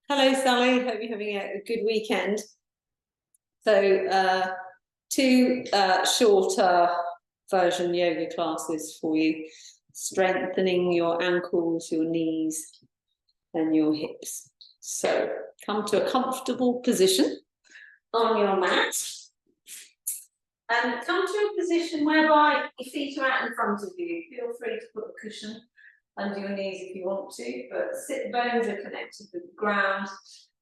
Hello, Sally. Hope you're having a good weekend. So, two shorter version yoga classes for you, strengthening your ankles, your knees, and your hips. So, come to a comfortable position on your mat. And come to a position whereby your feet are out in front of you. Feel free to put a cushion under your knees if you want to, but sit bones are connected with the ground.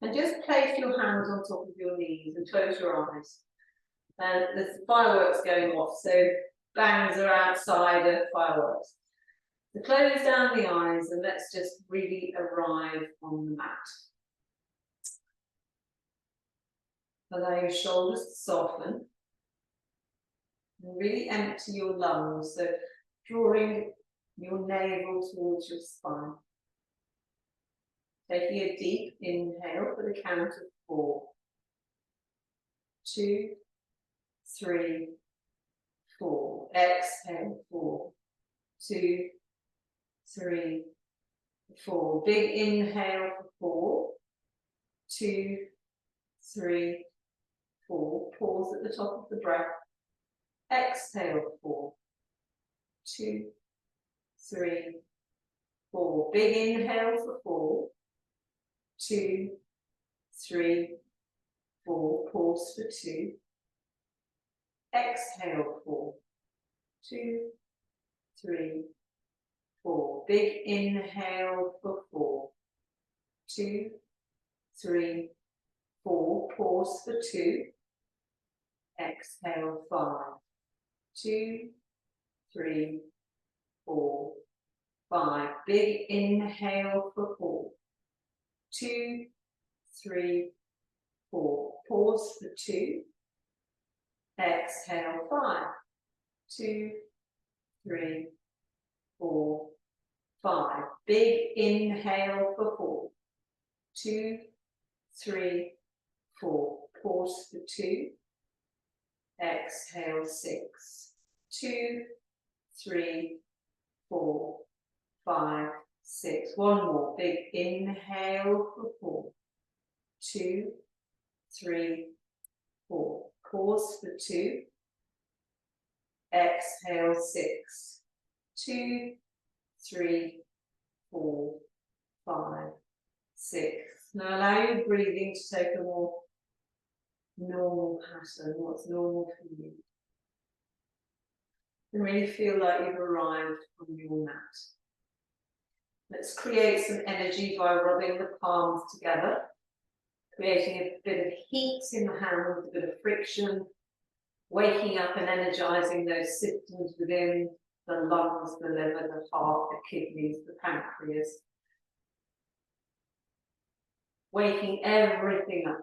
And just place your hands on top of your knees and close your eyes. And there's fireworks going off, so bangs are outside of fireworks. So close down the eyes and let's just really arrive on the mat. Allow your shoulders to soften. And really empty your lungs, so drawing your navel towards your spine. Taking a deep inhale for the count of 4. 2, 3, 4. Exhale, 4. 2, 3, 4. Big inhale for 4. 2, 3, 4. Pause at the top of the breath. Exhale, 4. 2, 3, 4. Big inhale for 4. 2, 3, 4. Pause for 2. Exhale, 4. 2, 3, 4. Big inhale for 4. 2, 3, 4. Pause for 2. Exhale, 5. 2, 3, 4, 5. Big inhale for 4. 2, 3, 4. Pause for 2. Exhale, 5. 2, 3, 4, 5. Big inhale for 4. 2, 3, 4. Pause for 2. Exhale, 6. 2, 3, 4, 5, 6. One more. Big inhale for 4. 2, 3, 4. Pause for 2. Exhale, 6. 2, 3, 4, 5, 6. Now allow your breathing to take a more normal pattern, what's normal for you. And really feel like you've arrived on your mat. Let's create some energy by rubbing the palms together, creating a bit of heat in the hands, a bit of friction, waking up and energizing those systems within the lungs, the liver, the heart, the kidneys, the pancreas. Waking everything up.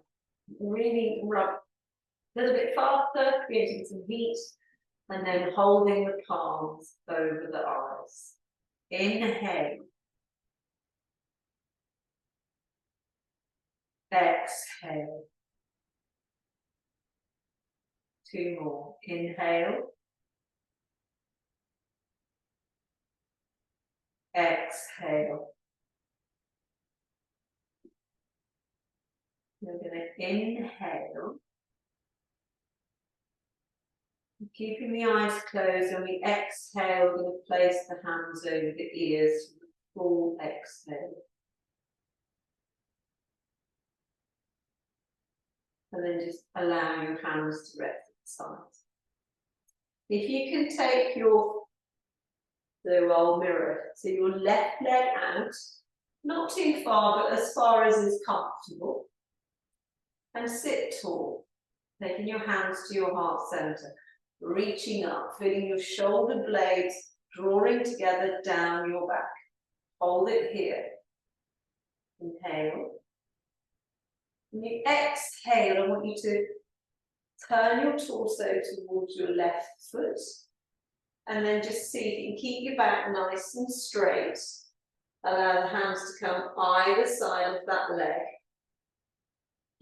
Really rub a little bit faster, creating some heat, and then holding the palms over the eyes. Inhale. Exhale. 2 more. Inhale. Exhale. You're going to inhale. Keeping the eyes closed, and we exhale, we're going to place the hands over the ears for the full exhale. And then just allow your hands to rest at the sides. If you can take the old mirror, so your left leg out, not too far, but as far as is comfortable. And sit tall, taking your hands to your heart center, reaching up, feeling your shoulder blades drawing together down your back. Hold it here. Inhale. When you exhale, I want you to turn your torso towards your left foot. And then just see if you can keep your back nice and straight. Allow the hands to come either side of that leg.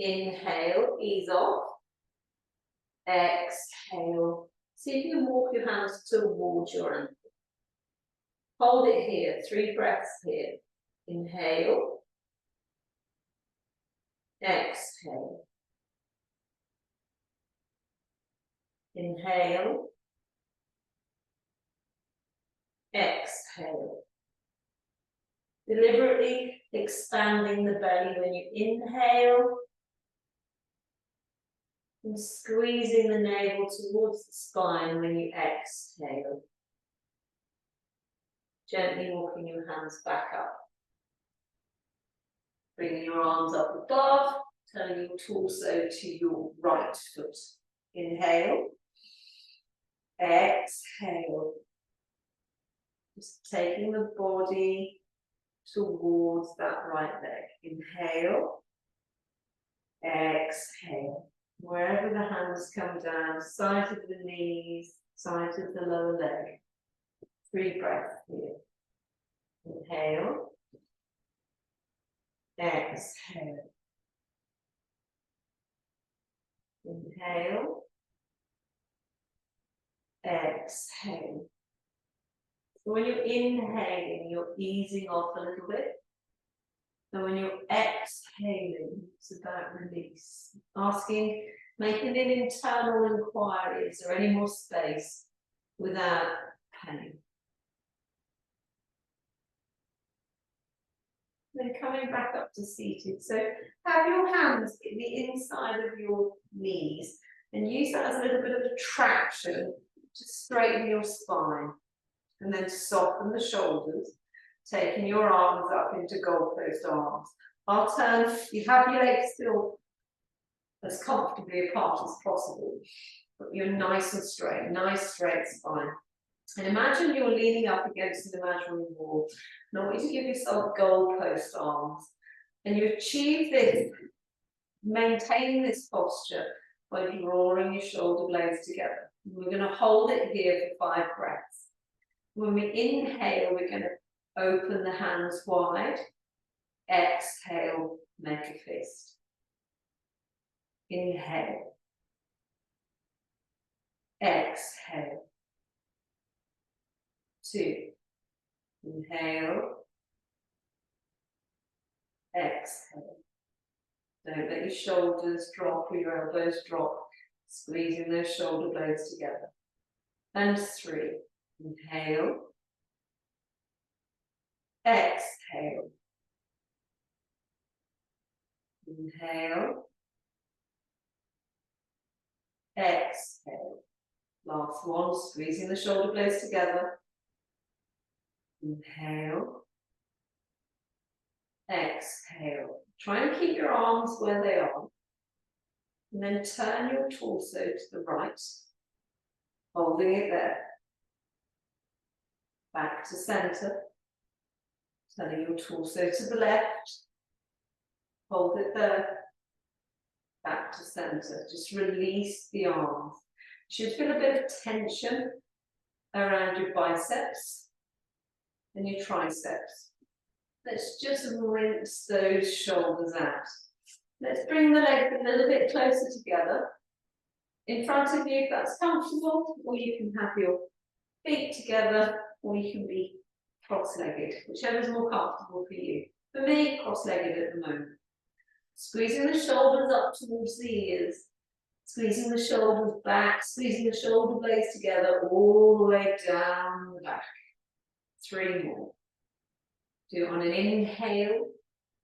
Inhale, ease off. Exhale. See if you can walk your hands towards your ankle. Hold it here, 3 breaths here. Inhale. Exhale. Inhale. Exhale. Deliberately expanding the belly when you inhale. And squeezing the navel towards the spine when you exhale. Gently walking your hands back up. Bringing your arms up above, turning your torso to your right foot. Inhale. Exhale. Just taking the body towards that right leg. Inhale. Exhale. Wherever the hands come down, side of the knees, side of the lower leg. 3 breaths here. Inhale. Exhale. Inhale. Exhale. So when you're inhaling, you're easing off a little bit. And when you're exhaling, it's about release. Asking, making an internal inquiry, is there any more space without pain? Then coming back up to seated. So have your hands in the inside of your knees and use that as a little bit of traction to straighten your spine. And then soften the shoulders, taking your arms up into goalpost arms. I'll turn, you have your legs still as comfortably apart as possible, but you're nice and straight, nice straight spine. And imagine you're leaning up against an imaginary wall. And I want you to give yourself goalpost arms. And you achieve this, maintaining this posture by drawing your shoulder blades together. We're going to hold it here for 5 breaths. When we inhale, we're going to open the hands wide. Exhale, make a fist. Inhale. Exhale. 2. Inhale. Exhale. Don't let your shoulders drop or your elbows drop. Squeezing those shoulder blades together. And 3. Inhale. Exhale. Inhale. Exhale. Last one, squeezing the shoulder blades together. Inhale. Exhale. Try and keep your arms where they are. And then turn your torso to the right, holding it there. Back to center. Turning your torso to the left. Hold it there. Back to center. Just release the arms. You should feel a bit of tension around your biceps and your triceps. Let's just rinse those shoulders out. Let's bring the legs a little bit closer together. In front of you if that's comfortable, or you can have your feet together, or you can be cross-legged, whichever is more comfortable for you. For me, cross-legged at the moment. Squeezing the shoulders up towards the ears, squeezing the shoulders back, squeezing the shoulder blades together all the way down the back. 3 more. Do it on an inhale.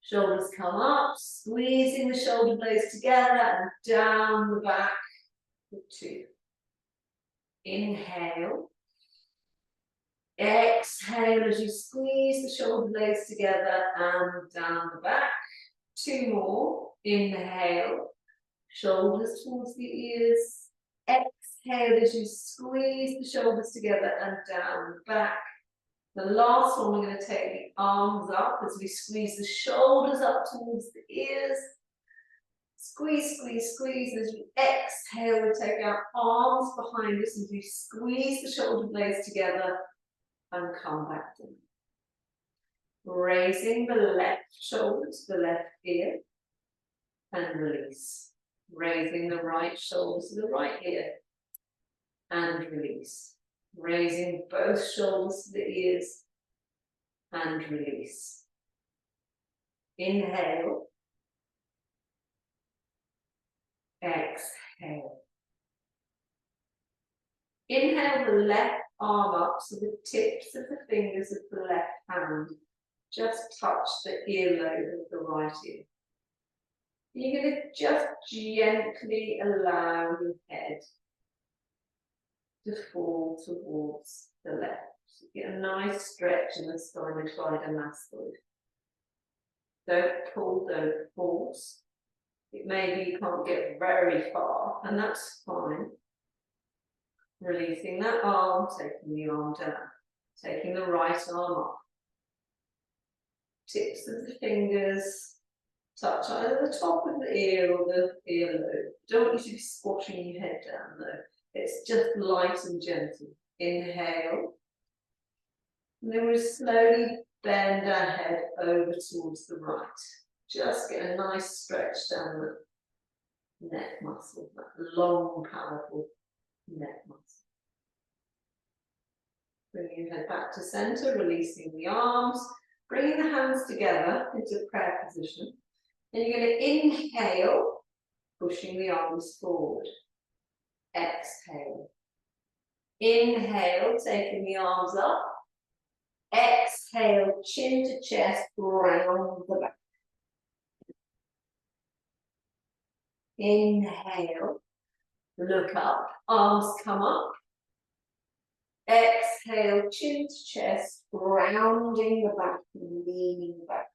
Shoulders come up, squeezing the shoulder blades together and down the back. 2. Inhale. Exhale as you squeeze the shoulder blades together and down the back. 2 more. Inhale. Shoulders towards the ears. Exhale as you squeeze the shoulders together and down the back. The last one, we're going to take the arms up as we squeeze the shoulders up towards the ears. Squeeze, squeeze, squeeze. As we exhale, we take our arms behind us as we squeeze the shoulder blades together and come back down. Raising the left shoulder to the left ear and release. Raising the right shoulder to the right ear and release. Raising both shoulders to the ears and release. Inhale. Exhale. Inhale the left arm up so the tips of the fingers of the left hand just touch the earlobe of the right ear. You're going to just gently allow your head to fall towards the left. So get a nice stretch in the sternocleidomastoid. Don't pull, don't force. It may be you can't get very far, and that's fine. Releasing that arm, taking the arm down, taking the right arm up. Tips of the fingers touch either the top of the ear or the earlobe. Don't want you to be squashing your head down though. It's just light and gentle. Inhale. And then we'll slowly bend our head over towards the right. Just get a nice stretch down the neck muscle, that long, powerful neck muscle. Bringing your head back to center, releasing the arms, bringing the hands together into prayer position. And you're going to inhale, pushing the arms forward. Exhale. Inhale, taking the arms up. Exhale, chin to chest, round the back. Inhale, look up, arms come up. Exhale, chin to chest, rounding the back and leaning back.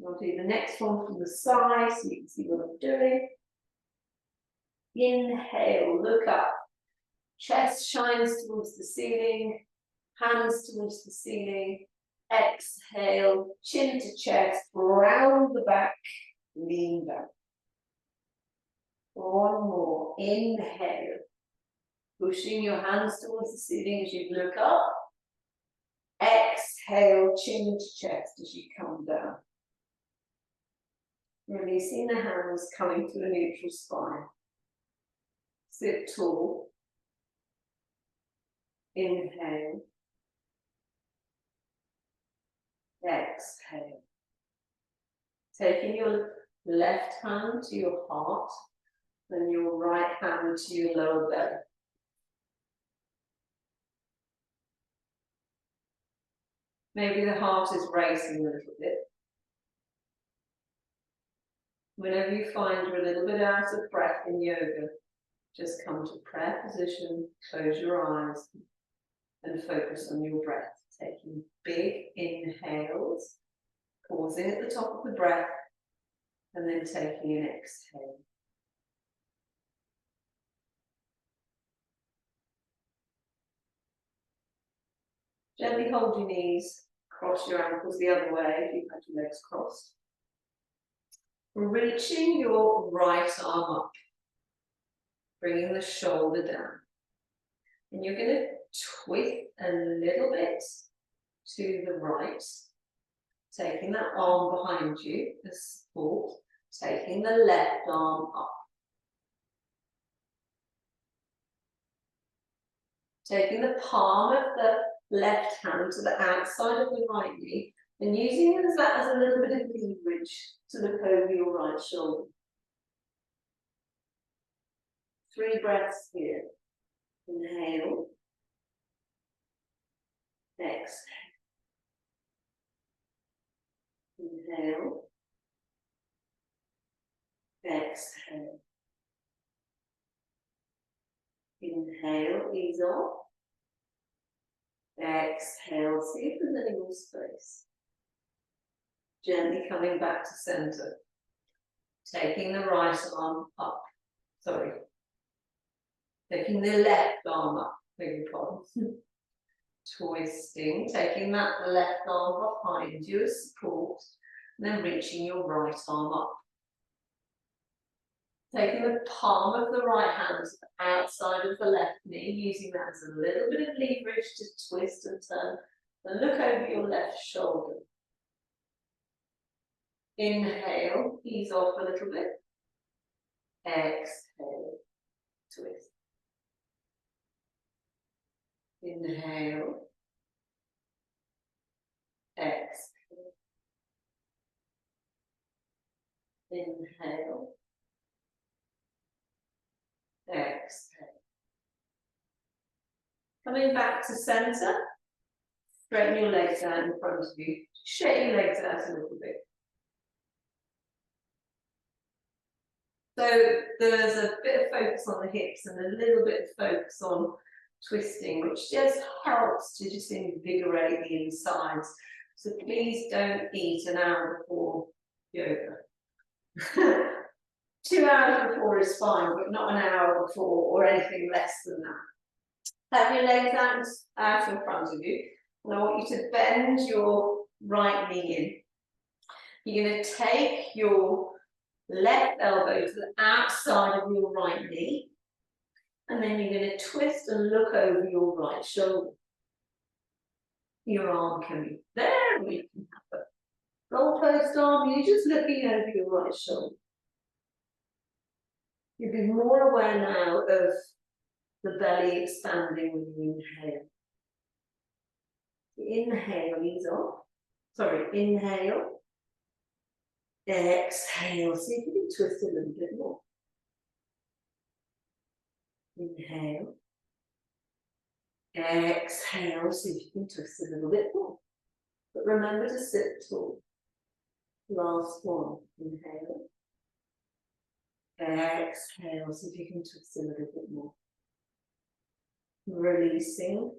I'll do the next one from the side so you can see what I'm doing. Inhale, look up. Chest shines towards the ceiling, hands towards the ceiling. Exhale, chin to chest, round the back, lean back. One more. Inhale. Pushing your hands towards the ceiling as you look up. Exhale, chin to chest as you come down. Releasing the hands, coming to a neutral spine. Sit tall. Inhale. Exhale. Taking your left hand to your heart, and your right hand to your lower belly. Maybe the heart is racing a little bit. Whenever you find you're a little bit out of breath in yoga, just come to prayer position, close your eyes, and focus on your breath. Taking big inhales, pausing at the top of the breath, and then taking an exhale. Gently hold your knees, cross your ankles the other way if you've had your legs crossed. Reaching your right arm up, bringing the shoulder down. And you're going to twist a little bit to the right, taking that arm behind you as support, taking the left arm up. Taking the palm of the left hand to the outside of the right knee and using that as a little bit of leverage to look over your right shoulder. 3 breaths here. Inhale. Exhale. Inhale. Exhale. Inhale, ease off. Exhale, see if there's any more space. Gently coming back to center. Taking the right arm up. Sorry. Taking the left arm up. Beg your pardon. Twisting. Taking that left arm behind you as support. And then reaching your right arm up. Taking the palm of the right hand to the outside of the left knee, using that as a little bit of leverage to twist and turn, and look over your left shoulder. Inhale, ease off a little bit. Exhale, twist. Inhale. Exhale. Inhale. Coming back to center, straighten your legs out in front of you. Shake your legs out a little bit. So there's a bit of focus on the hips and a little bit of focus on twisting, which just helps to just invigorate the insides. So please don't eat an hour before yoga. 2 hours before is fine, but not an hour before or anything less than that. Have your legs out in front of you. And I want you to bend your right knee in. You're going to take your left elbow to the outside of your right knee. And then you're going to twist and look over your right shoulder. Your arm can be there, or you can have a goalpost arm. You're just looking over your right shoulder. You'll be more aware now of the belly expanding when you inhale. Inhale, ease off. Sorry, inhale. Exhale. See if you can twist a little bit more. Inhale. Exhale. See if you can twist a little bit more. But remember to sit tall. Last one. Inhale. Exhale. See if you can twist a little bit more. Releasing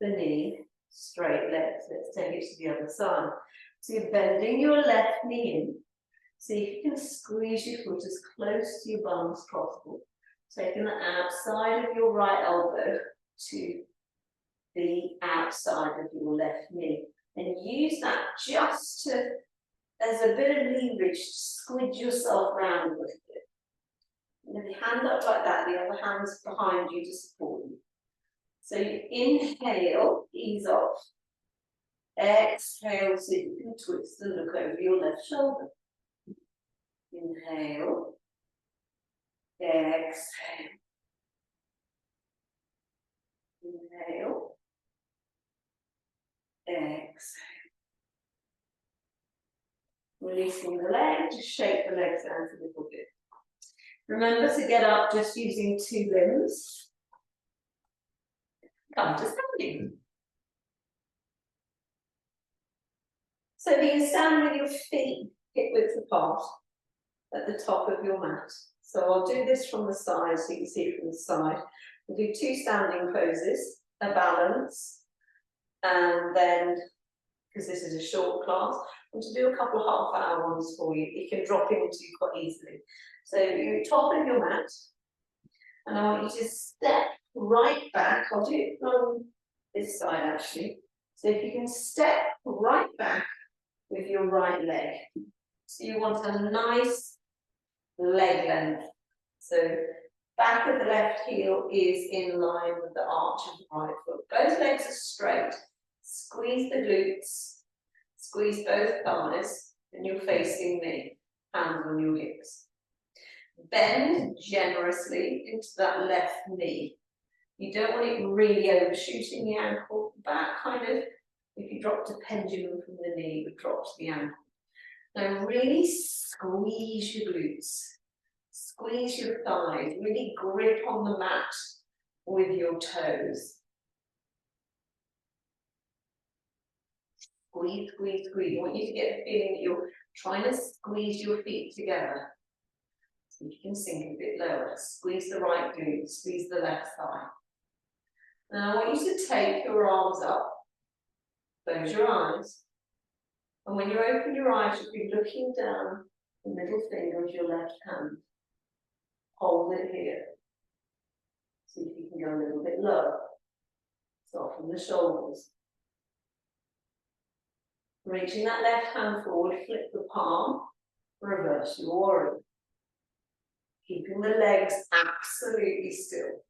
the knee. Straight legs. Let's take it to the other side. So you're bending your left knee in. See if you can squeeze your foot as close to your bum as possible. Taking the outside of your right elbow to the outside of your left knee. And use that just to, as a bit of leverage, to squidge yourself round a little bit. And if your hand up like that, the other hand's behind you to support you. So you inhale, ease off. Exhale, so you can twist and look over your left shoulder. Inhale. Exhale. Inhale. Exhale. Releasing the leg, just shake the legs out a little bit. Remember to get up just using 2 limbs. Come to standing. So you can stand with your feet hip width apart at the top of your mat. So I'll do this from the side so you can see it from the side. We'll do 2 standing poses, a balance, and then, because this is a short class, I'm going to do a couple of half-hour ones for you. You can drop into quite easily. So you're top of your mat, and I want you to step right back. I'll do it from this side actually. So if you can step right back with your right leg. So you want a nice leg length. So back of the left heel is in line with the arch of the right foot. Both legs are straight. Squeeze the glutes, squeeze both thighs, and you're facing me, hands on your hips. Bend generously into that left knee. You don't want it really overshooting the ankle. Back kind of, if you dropped a pendulum from the knee, it would drop to the ankle. Now really squeeze your glutes. Squeeze your thighs, really grip on the mat with your toes. Squeeze, squeeze, squeeze. I want you to get the feeling that you're trying to squeeze your feet together. So you can sink a bit lower. Squeeze the right glute, squeeze the left thigh. Now I want you to take your arms up, close your eyes. And when you open your eyes, you'll be looking down the middle finger of your left hand. Hold it here. See if you can go a little bit lower. Soften the shoulders. Reaching that left hand forward, flip the palm, reverse your warrior. Keeping the legs absolutely still.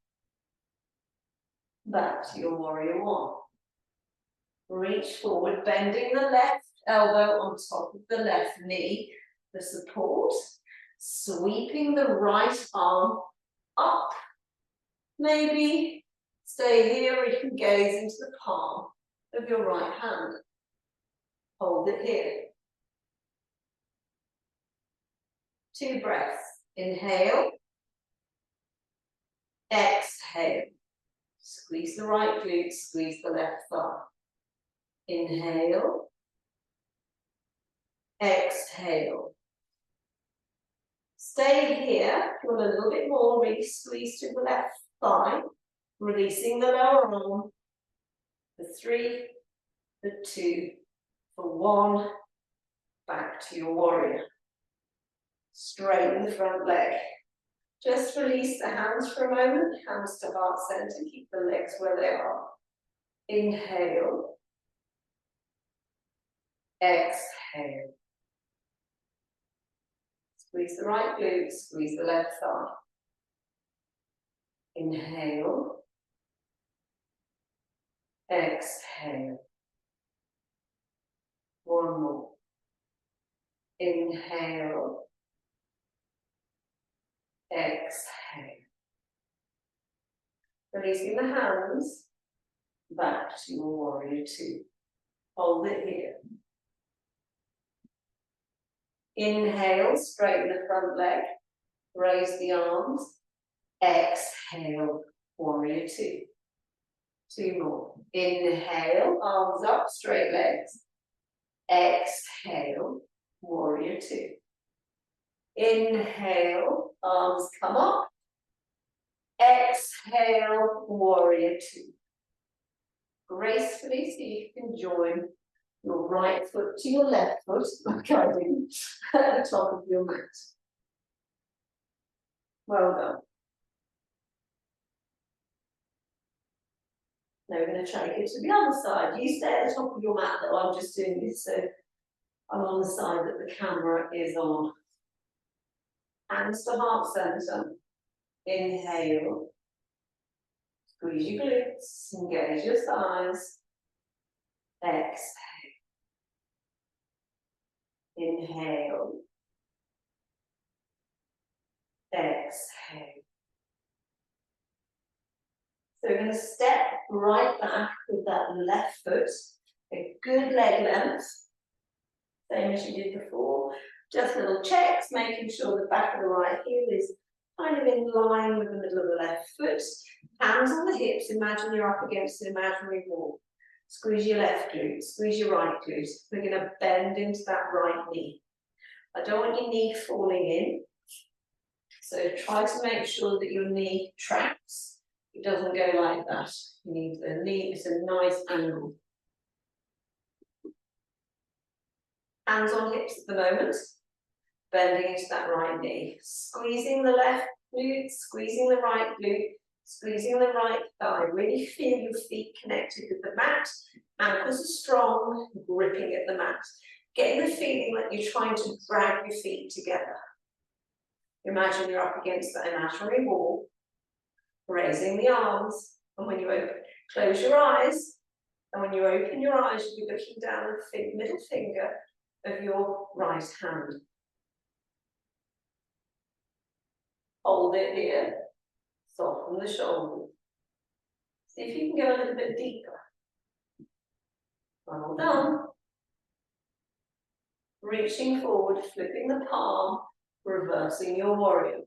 Back to your warrior 1. Reach forward, bending the left elbow on top of the left knee for support. Sweeping the right arm up. Maybe stay here or you can gaze into the palm of your right hand. Hold it here. 2 breaths. Inhale. Exhale. Squeeze the right glute, squeeze the left thigh. Inhale. Exhale. Stay here. If you want a little bit more, really squeeze through the left thigh. Releasing the lower arm. For 3, for 2, for 1. Back to your warrior. Straighten the front leg. Just release the hands for a moment. Hands to heart center. Keep the legs where they are. Inhale. Exhale. Squeeze the right glute, squeeze the left thigh. Inhale. Exhale. One more. Inhale. Exhale. Releasing the hands. Back to your warrior 2. Hold it here. Inhale, straighten the front leg. Raise the arms. Exhale, warrior 2. 2 more. Inhale, arms up, straight legs. Exhale, warrior 2. Inhale, arms come up. Exhale, warrior 2. Gracefully, see if you can join your right foot to your left foot, like I did, at the top of your mat. Well done. Now we're going to take it to the other side. You stay at the top of your mat though, I'm just doing this so I'm on the side that the camera is on. Hands to heart center. Inhale. Squeeze your glutes, engage your thighs. Exhale. Inhale. Exhale. So we're going to step right back with that left foot, a good leg length, same as you did before. Just little checks, making sure the back of the right heel is kind of in line with the middle of the left foot. Hands on the hips, imagine you're up against an imaginary wall. Squeeze your left glute, squeeze your right glute. We're going to bend into that right knee. I don't want your knee falling in, so try to make sure that your knee tracks. It doesn't go like that. You need the knee, it's a nice angle. Hands on hips at the moment, bending into that right knee. Squeezing the left glute, squeezing the right glute, squeezing the right thigh. Really feel your feet connected with the mat. Ankles are strong, gripping at the mat. Getting the feeling that you're trying to drag your feet together. Imagine you're up against that imaginary wall. Raising the arms, and when you open, close your eyes, and when you open your eyes, you'll be looking down the middle finger of your right hand. Hold it here, soften the shoulders. See if you can go a little bit deeper. Well done. Reaching forward, flipping the palm, reversing your warrior.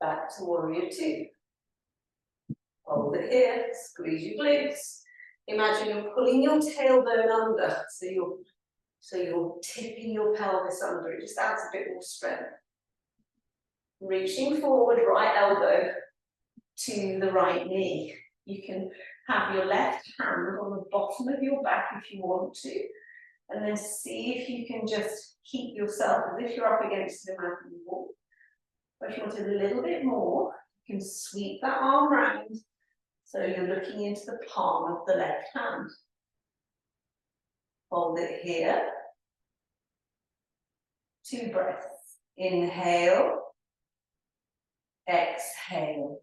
Back to warrior 2. Hold it here, squeeze your glutes. Imagine you're pulling your tailbone under, so you're tipping your pelvis under. It just adds a bit more strength. Reaching forward, right elbow to the right knee. You can have your left hand on the bottom of your back if you want to, and then see if you can just keep yourself as if you're up against the imaginary wall. But if you want a little bit more, you can sweep that arm round so you're looking into the palm of the left hand. Hold it here. 2 breaths. Inhale. Exhale.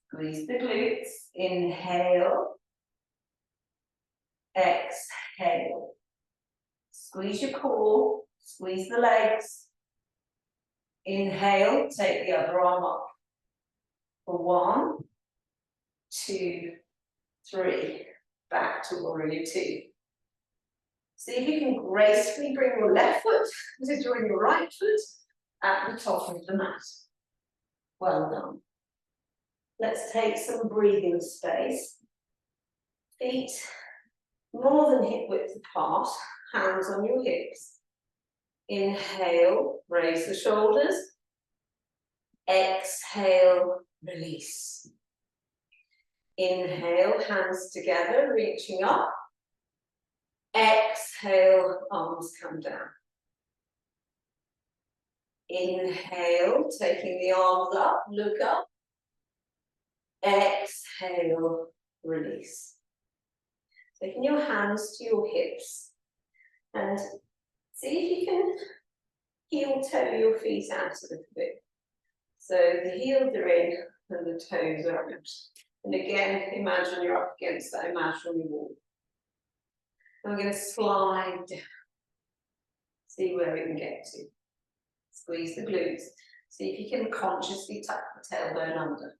Squeeze the glutes. Inhale. Exhale. Squeeze your core. Squeeze the legs. Inhale, take the other arm up. For 1, 2, 3. Back to warrior 2. See if you can gracefully bring your left foot to join your right foot at the top of the mat. Well done. Let's take some breathing space. Feet more than hip width apart, hands on your hips. Inhale, raise the shoulders. Exhale, release. Inhale, hands together, reaching up. Exhale, arms come down. Inhale, taking the arms up, look up. Exhale, release. Taking your hands to your hips and see if you can heel toe your feet out a little bit. So the heels are in and the toes are out. And again, imagine you're up against that imaginary wall. I'm going to slide down. See where we can get to. Squeeze the glutes. See if you can consciously tuck the tailbone under.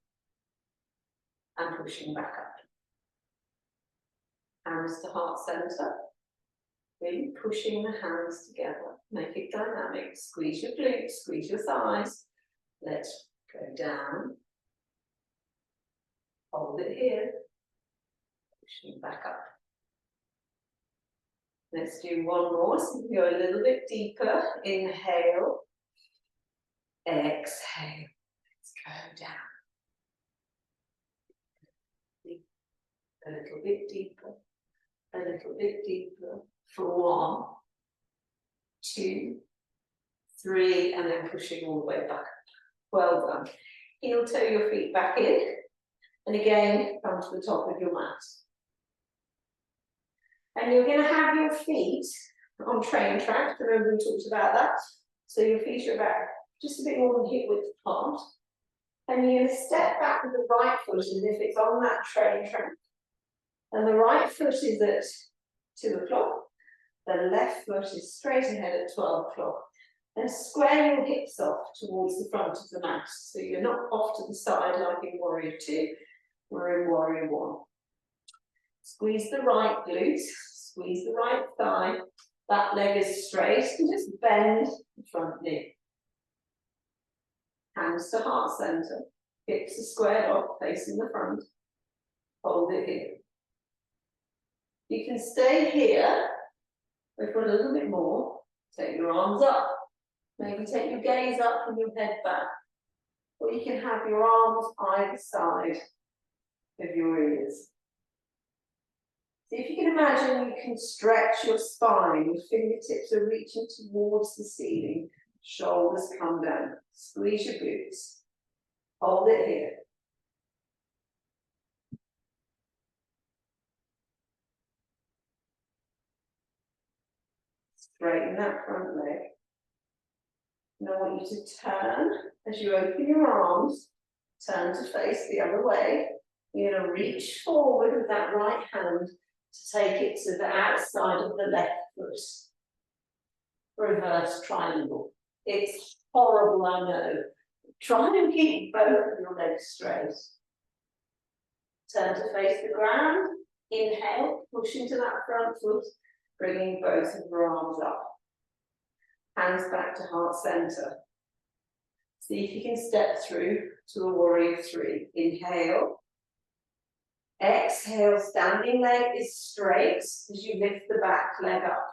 And pushing back up. Hands to heart center. Really pushing the hands together. Make it dynamic. Squeeze your glutes, squeeze your thighs. Let's go down. Hold it here. Pushing back up. Let's do one more. So we go a little bit deeper. Inhale. Exhale. Let's go down. A little bit deeper. A little bit deeper. For 1, 2, 3, and then pushing all the way back. Well done. Heel toe your feet back in. And again, come to the top of your mat. And you're going to have your feet on train tracks. Remember we talked about that. So your feet are about just a bit more than hip width apart. And you're going to step back with the right foot as if it's on that train track. And the right foot is at 2 o'clock. The left foot is straight ahead at 12 o'clock. And square your hips off towards the front of the mat. So you're not off to the side like in Warrior 2. We're in Warrior 1. Squeeze the right glute, squeeze the right thigh. That leg is straight and just bend the front knee. Hands to heart center. Hips are squared off, facing the front. Hold it here. You can stay here, but for a little bit more, take your arms up. Maybe take your gaze up and your head back. Or you can have your arms either side of your ears. See if you can imagine you can stretch your spine. Your fingertips are reaching towards the ceiling. Shoulders come down. Squeeze your glutes. Hold it here. Straighten that front leg. And I want you to turn as you open your arms. Turn to face the other way. You're going to reach forward with that right hand to take it to the outside of the left foot. Reverse triangle. It's horrible, I know. Try and keep both of your legs straight. Turn to face the ground. Inhale, push into that front foot, bringing both of your arms up. Hands back to heart center. See if you can step through to a Warrior 3. Inhale. Exhale, standing leg is straight as you lift the back leg up.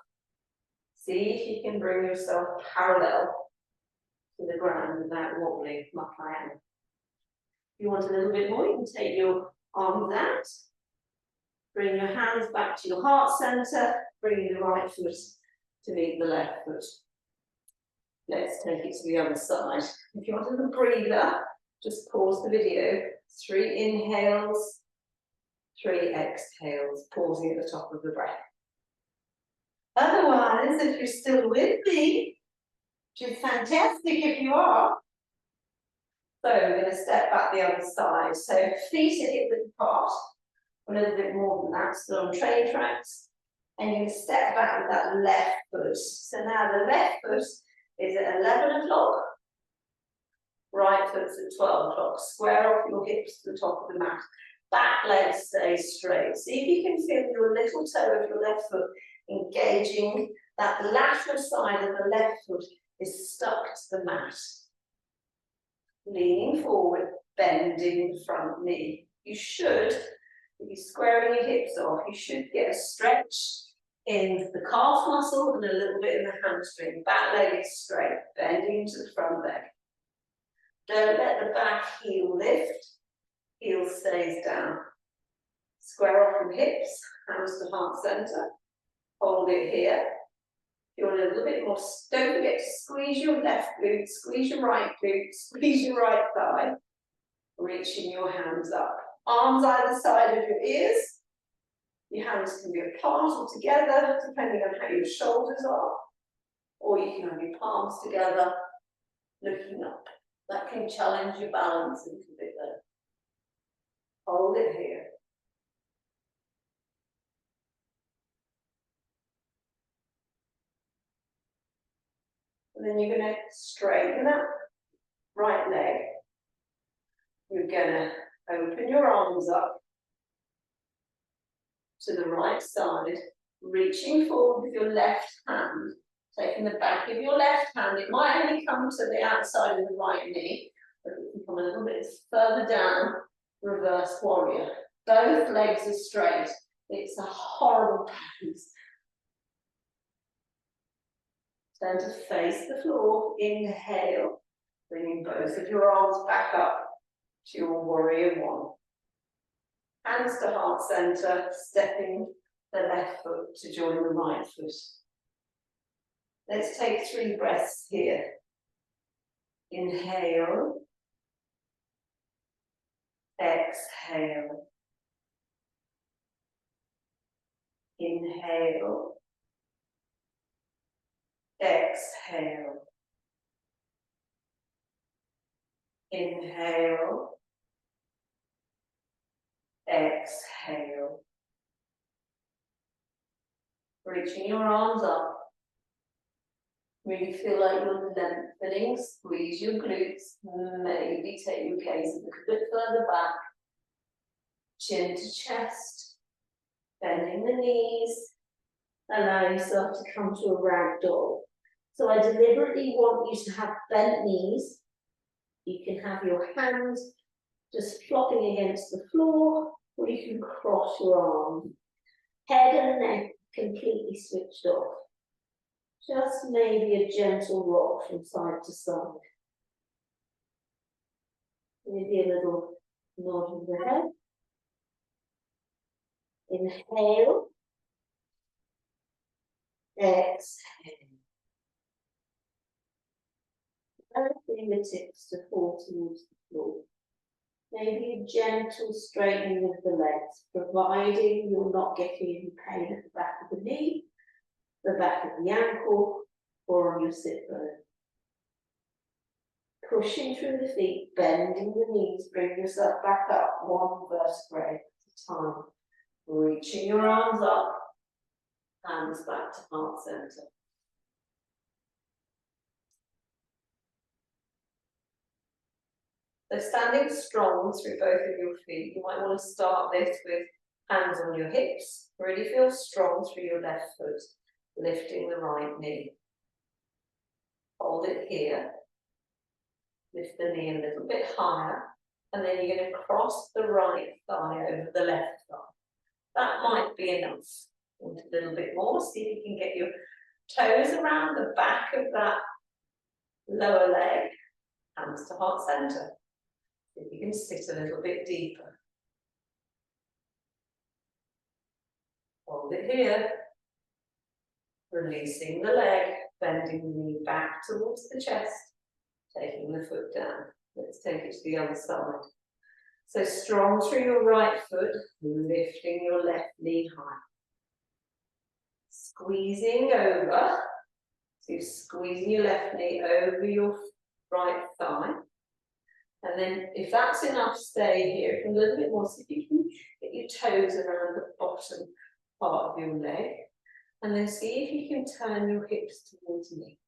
See if you can bring yourself parallel to the ground without wobbling like I am. If you want a little bit more, you can take your arms out. Bring your hands back to your heart center, bringing the right foot to meet the left foot. Let's take it to the other side. If you want a little breather, just pause the video. 3 inhales, 3 exhales, pausing at the top of the breath. Otherwise, if you're still with me, which is fantastic if you are, so we're going to step back the other side. So feet are hip width apart, a little bit more than that, still on train tracks. And you're going to step back with that left foot. So now the left foot is at 11 o'clock, right foot's at 12 o'clock. Square off your hips to the top of the mat. Back leg stays straight. See if you can feel your little toe of your left foot engaging. That lateral side of the left foot is stuck to the mat. leaning forward, bending the front knee. You should, if you're squaring your hips off, you should get a stretch in the calf muscle and a little bit in the hamstring. Back leg is straight, bending into the front leg. Don't let the back heel lift, heel stays down. Square off your hips, hands to heart center. Hold it here. If you want a little bit more, don't forget to squeeze your left glute, squeeze your right glute, squeeze your right thigh. Reaching your hands up. Arms either side of your ears. Your hands can be apart or together, depending on how your shoulders are. Or you can have your palms together, looking up. That can challenge your balance a little bit there. Hold it here. And then you're going to straighten up right leg. You're going to open your arms up to the right side, reaching forward with your left hand, taking the back of your left hand. It might only come to the outside of the right knee, but it can come a little bit further down, reverse warrior. Both legs are straight. It's a horrible pose. Turn to face the floor, inhale, bringing both of your arms back up to your warrior one. Hands to heart center, stepping the left foot to join the right foot. Let's take 3 breaths here. Inhale, exhale. Inhale, exhale. Inhale, exhale. Reaching your arms up. Really feel like you're lengthening, squeeze your glutes, maybe take your gaze a little bit further back. Chin to chest, bending the knees, allow yourself to come to a round dog. So I deliberately want you to have bent knees. You can have your hands just flopping against the floor, or you can cross your arms. Head and neck completely switched off. Just maybe a gentle rock from side to side. Maybe a little nod of the head. Inhale. Exhale. And fingertips to fall towards the floor. Maybe a gentle straightening of the legs, providing you're not getting any pain at the back of the knee, the back of the ankle, or on your sit bone. Pushing through the feet, bending the knees, bring yourself back up one vertebrae at a time. Reaching your arms up, hands back to heart center. So standing strong through both of your feet, you might want to start this with hands on your hips. Really feel strong through your left foot, lifting the right knee. Hold it here. Lift the knee a little bit higher, and then you're going to cross the right thigh over the left thigh. That might be enough. Want a little bit more, see if you can get your toes around the back of that lower leg, hands to heart center. If you can sit a little bit deeper. Hold it here. Releasing the leg, bending the knee back towards the chest, taking the foot down. Let's take it to the other side. So strong through your right foot, lifting your left knee high. Squeezing over. So you're squeezing your left knee over your right thigh. And then if that's enough, stay here for a little bit more. So if you can get your toes around the bottom part of your leg. And then see if you can turn your hips towards me.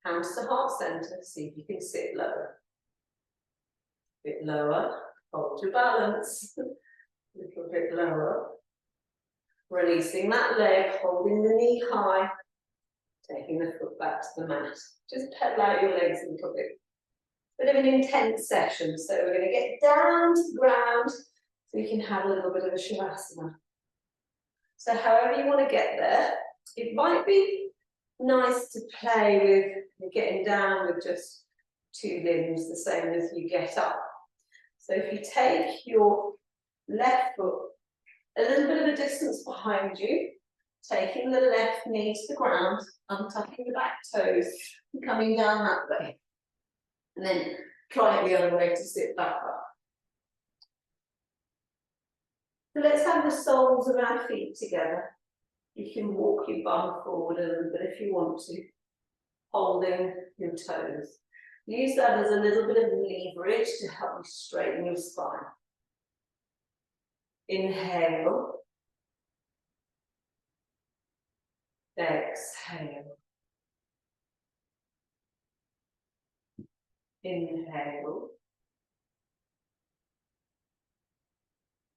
Hands to heart center, see if you can sit lower. A bit lower, hold your balance. A little bit lower. Releasing that leg, holding the knee high. Taking the foot back to the mat. Just pedal out your legs a little bit. bit of an intense session. So we're going to get down to the ground so we can have a little bit of a Shavasana. So however you want to get there, it might be nice to play with getting down with just two limbs, the same as you get up. So if you take your left foot a little bit of a distance behind you, taking the left knee to the ground, untucking the back toes, and coming down that way. And then try it the other way to sit back up. So let's have the soles of our feet together. You can walk your bum forward a little bit if you want to, holding your toes. Use that as a little bit of leverage to help you straighten your spine. Inhale. Exhale. Inhale.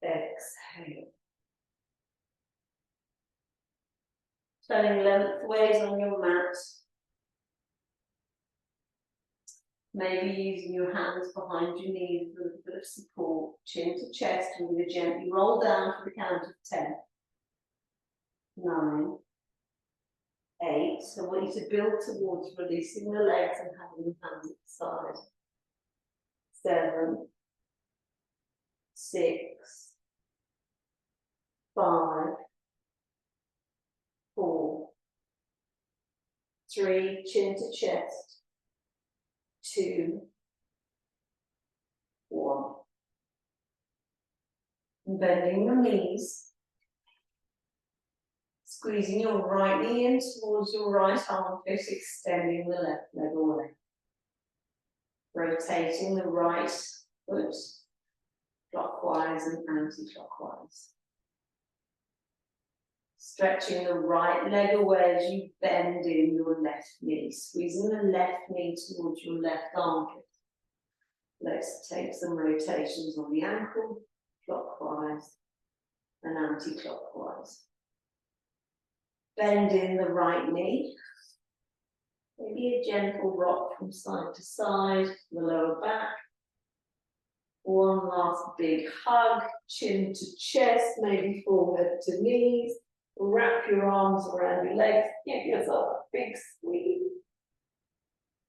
Exhale. Turning lengthways on your mat. Maybe using your hands behind your knees for a little bit of support, chin to chest, and we're going to gently roll down for the count of 10. 9, 8. So I want you to build towards releasing the legs and having the hands at the side. 7, 6, 5, 4, 3, chin to chest, 2, 1. And bending your knees, squeezing your right knee in towards your right armpit, extending the left leg away. Rotating the right foot clockwise and anti-clockwise. Stretching the right leg away as you bend in your left knee, squeezing the left knee towards your left armpit. Let's take some rotations on the ankle, clockwise and anti-clockwise. Bend in the right knee. Maybe a gentle rock from side to side, the lower back. One last big hug, chin to chest, maybe forehead to knees. Wrap your arms around your legs, give yourself a big squeeze.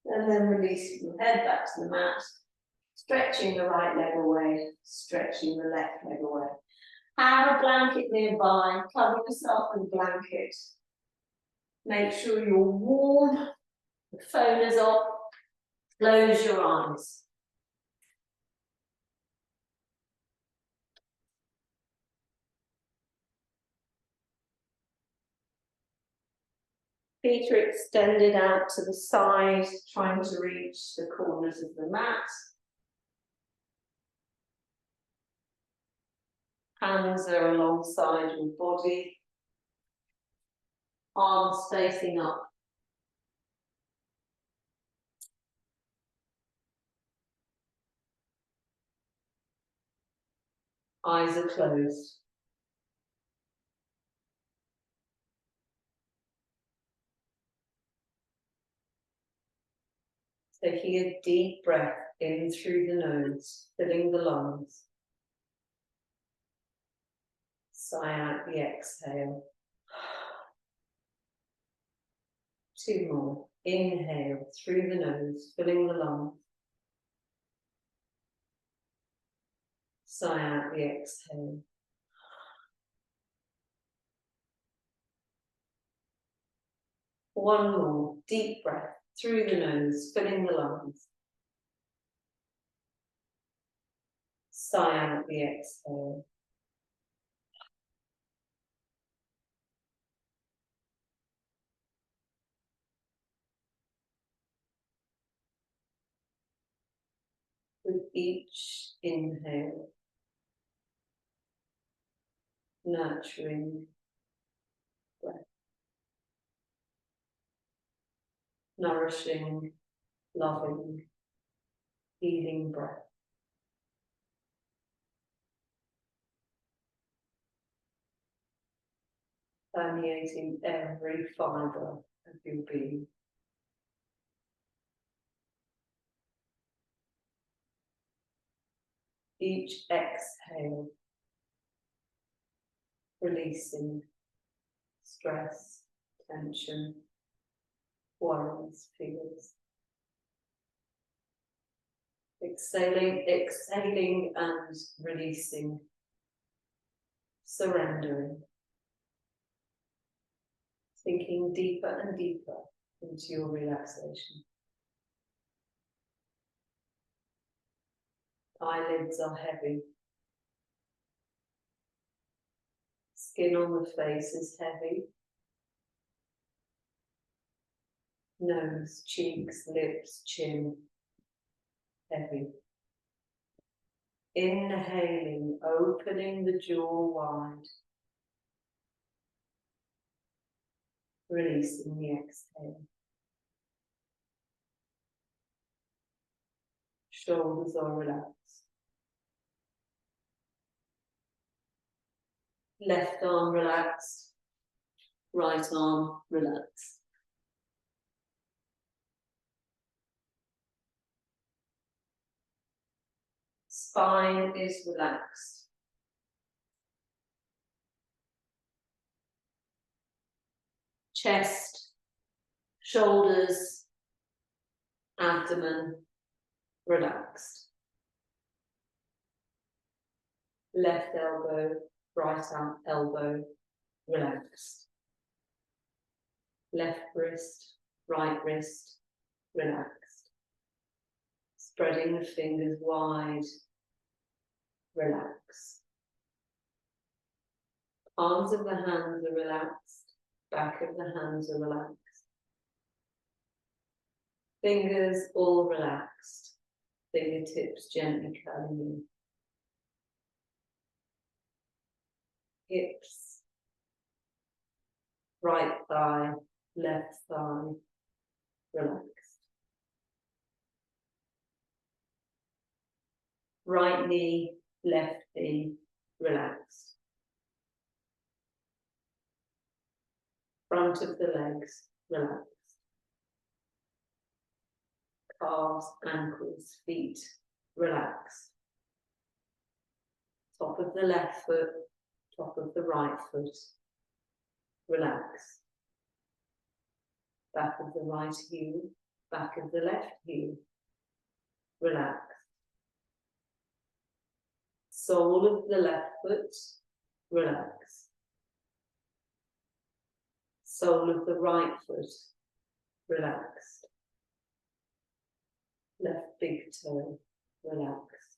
And then release your head back to the mat. Stretching the right leg away, stretching the left leg away. Have a blanket nearby, cover yourself in a blanket. Make sure you're warm, the phone is off, close your eyes. Feet are extended out to the side, trying to reach the corners of the mat. Hands are alongside your body. Arms facing up. Eyes are closed. Taking a deep breath in through the nose, filling the lungs. Sigh out the exhale. 2 more. Inhale through the nose, filling the lungs. Sigh out the exhale. One more. Deep breath through the nose, filling the lungs. Sigh out the exhale. With each inhale, nurturing breath, nourishing, loving, healing breath. Permeating every fibre of your being. Each exhale, releasing stress, tension, worries, fears. Exhaling and releasing, surrendering. Sinking deeper and deeper into your relaxation. Eyelids are heavy. Skin on the face is heavy. Nose, cheeks, lips, chin, heavy. Inhaling, opening the jaw wide. Releasing the exhale. Shoulders are relaxed. Left arm relaxed. Right arm relaxed. Spine is relaxed. Chest, shoulders, abdomen, relaxed. Left elbow, right elbow, relaxed. Left wrist, right wrist, relaxed. Spreading the fingers wide, relax. Palms of the hands are relaxed, back of the hands are relaxed. Fingers all relaxed, fingertips gently curling in. Hips, right thigh, left thigh, relaxed. Right knee, left knee, relaxed. Front of the legs, relaxed. Calves, ankles, feet, relaxed. Top of the left foot, top of the right foot, relaxed. Back of the right heel, back of the left heel, relaxed. Sole of the left foot, relaxed. Sole of the right foot, relaxed. Left big toe, relaxed.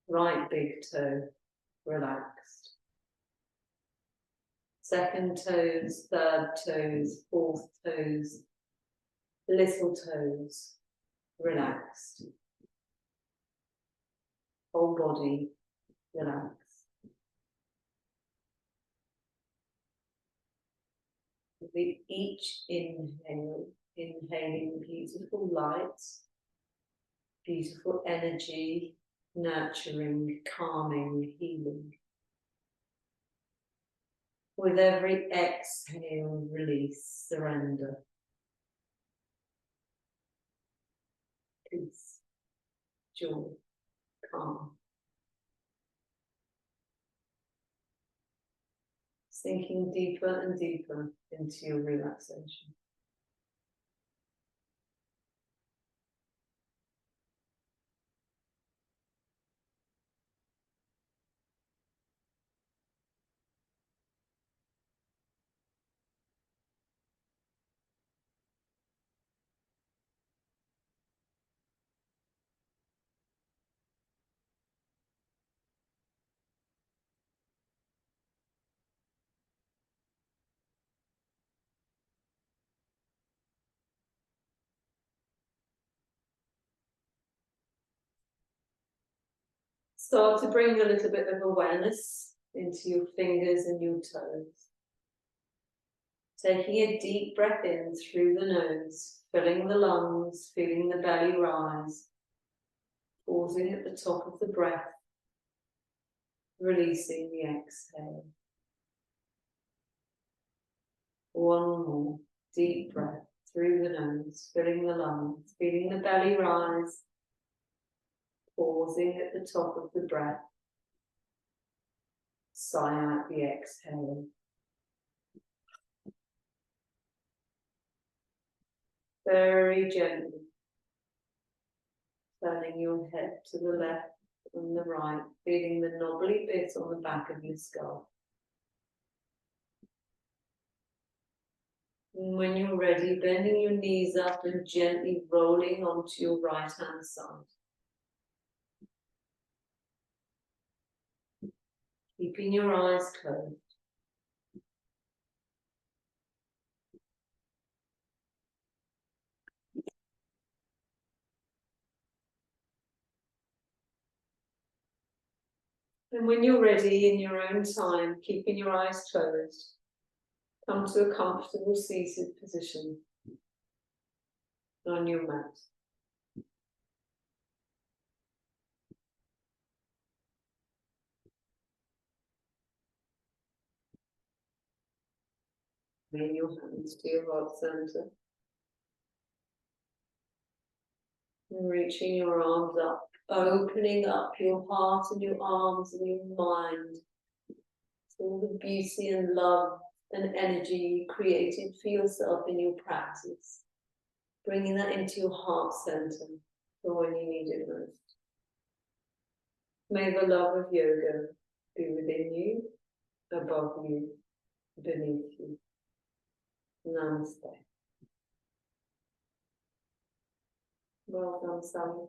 Right big toe, relaxed. Second toes, third toes, fourth toes, little toes, relaxed. Whole body, relaxed. With each inhale, inhaling beautiful light, beautiful energy, nurturing, calming, healing. With every exhale, release, surrender. Peace, joy, calm. Sinking deeper and deeper into your relaxation. Start to bring a little bit of awareness into your fingers and your toes. Taking a deep breath in through the nose, filling the lungs, feeling the belly rise. Pausing at the top of the breath, releasing the exhale. One more deep breath through the nose, filling the lungs, feeling the belly rise. Pausing at the top of the breath. Sigh out the exhale. Very gently. Turning your head to the left and the right, feeling the knobbly bit on the back of your skull. And when you're ready, bending your knees up and gently rolling onto your right hand side. Keeping your eyes closed. And when you're ready, in your own time, keeping your eyes closed, come to a comfortable seated position on your mat. Bring your hands to your heart center. And reaching your arms up, opening up your heart and your arms and your mind. All the beauty and love and energy you created for yourself in your practice. Bringing that into your heart center for when you need it most. May the love of yoga be within you, above you, beneath you. Namaste. Well done, Sally.